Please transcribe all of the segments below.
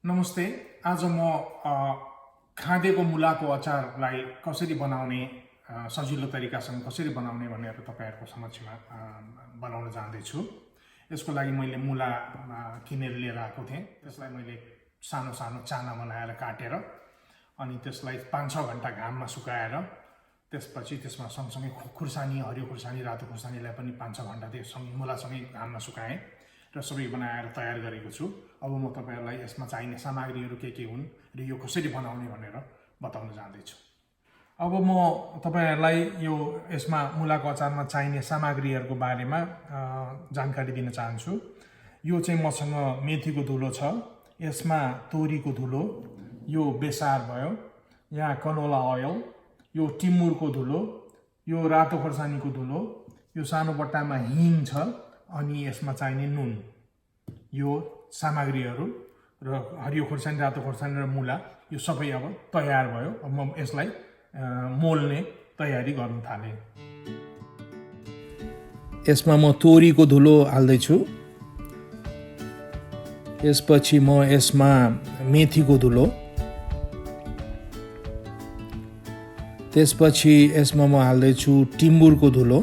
नमस्ते। आज म खाँदेको मुलाको अचारलाई कसरी बनाउने सजिलो तरिकासँग कसरी बनाउने भनेर तपाईहरुको समक्षमा बनाउन जाँदैछु। यसको लागि मैले मुला किनेर लिएर आएको थिएँ। त्यसलाई मैले सानो सानो चाना बनाएर काटेर अनि त्यसलाई 5-6 घण्टा घाममा सुकाएर त्यसपछि त्यसमा सँगसँगै खुर्सानी, हरियो खुर्सानी, रातो खुर्सानीलाई पनि 5-6 घण्टा त्यससँग मुलासँगै घाममा सुकाएँ र सबै बनाएर तयार गरेको छु। अब म तपाईहरुलाई यसमा चाहिने सामग्रीहरू के हुन् र यो कसरी बनाउने भनेर बताउन जाँदैछु। अब म तपाईहरुलाई यो यसमा मुलाको अचारमा चाहिने सामग्रीहरूको बारेमा जानकारी दिन चाहन्छु। यो चाहिँ मसँग मेथीको धुलो छ, यसमा तोरीको धुलो, यो बेसार भयो, यहाँ कनोला ओइल, यो टिमुरको धुलो, यो रातो खोर्सानीको धुलो, यो सानो बट्टामा हिङ छ, अनि यसमा चाहिने नुन। यो सामग्रीहरू र हरियो खोर्सानी, रातो खोर्सानी र मुला यो सबै अब तयार भयो। अब म यसलाई मोल्ने तयारी गर्न थाले। यसमा म तोरीको धुलो हाल्दै छु। यसपछि म यसमा मेथीको धुलो, त्यसपछि यसमा म हाल्दै छु टिमुरको धुलो।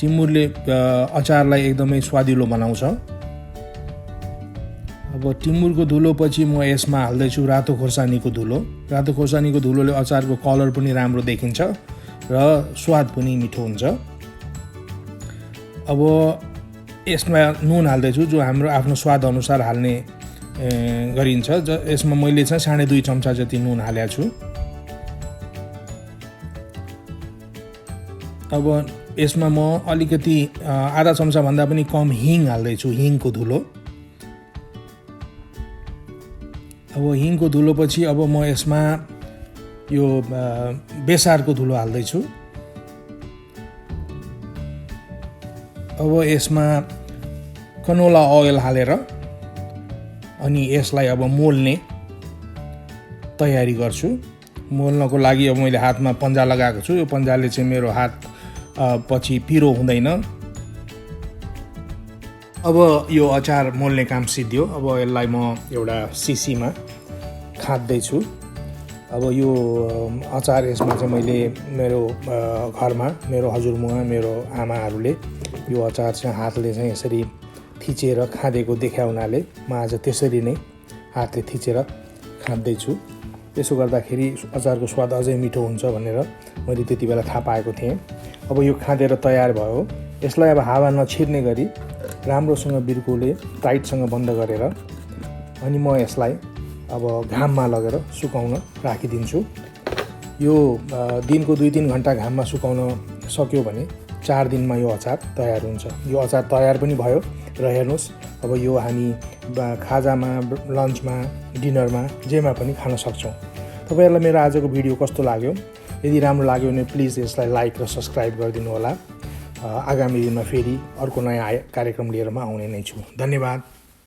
टिमुरले अचारलाई एकदमै स्वादिलो बनाउँछ। अब टिमुरको धुलो पछि म यसमा हाल्दै छु रातो खोर्सानीको धुलो। रातो खोर्सानीको धुलोले अचारको कलर पनि राम्रो देखिन्छ र स्वाद पनि मिठो हुन्छ। अब यसमा नुन हाल्दै छु, जो हाम्रो आफ्नो स्वाद अनुसार हाल्ने गरिन्छ। यसमा मैले चाहिँ 2.5 चम्चा जति नुन हालेको छु। अब यसमा म अलिकति आधा चम्चा भन्दा पनि कम हिङ हाल्दै छु, हिङको धुलो। अब हिङको धुलो पछि अब म यसमा यो बेसारको धुलो हाल्दै छु। अब यसमा कनोला ओइल हालेर अनि यसलाई अब मोल्ने तयारी गर्छु। मोल्नको लागि अब मैले हातमा पन्जा लगाएको छु। यो पन्जाले चाहिँ मेरो हात पछि पिरो हुँदैन। अब यो अचार मोल्ने काम सिद्धियो। अब यसलाई म एउटा सिसीमा खाद्दै छु। अब यो अचार यसमा चाहिँ मैले मेरो घरमा मेरो हजुरमुवा, मेरो आमाहरूले यो अचार चाहिँ हातले चाहिँ यसरी थिचेर खाँदेको देख्या हुनाले म आज त्यसरी नै हातले थिचेर खाँदै छु। त्यसो गर्दाखेरि अचारको स्वाद अझै मिठो हुन्छ भनेर मैले त्यति बेला थाहा पाएको थिएँ। अब यो खाँदेर तयार भयो। यसलाई अब हावा नछिर्ने गरी राम्रोसँग बिर्कोले टाइटसँग बन्द गरेर अनि म यसलाई अब घाममा लगेर सुकाउन राखिदिन्छु। यो दिनको 2-3 घण्टा घाममा सुकाउन सक्यो भने 4 दिनमा यो अचार तयार हुन्छ। यो अचार तयार पनि भयो र हेर्नुहोस्, अब यो हामी खाजामा, लन्चमा, डिनरमा जेमा पनि खान सक्छौँ। तपाईहरुलाई मेरो आजको भिडियो कस्तो लाग्यो? यदि राम्रो लाग्यो भने प्लिज यसलाई लाइक र सब्स्क्राइब गरिदिनु होला। आगामी दिनमा फेरि अर्को नयाँ कार्यक्रम लिएर म आउने नै छु। धन्यवाद।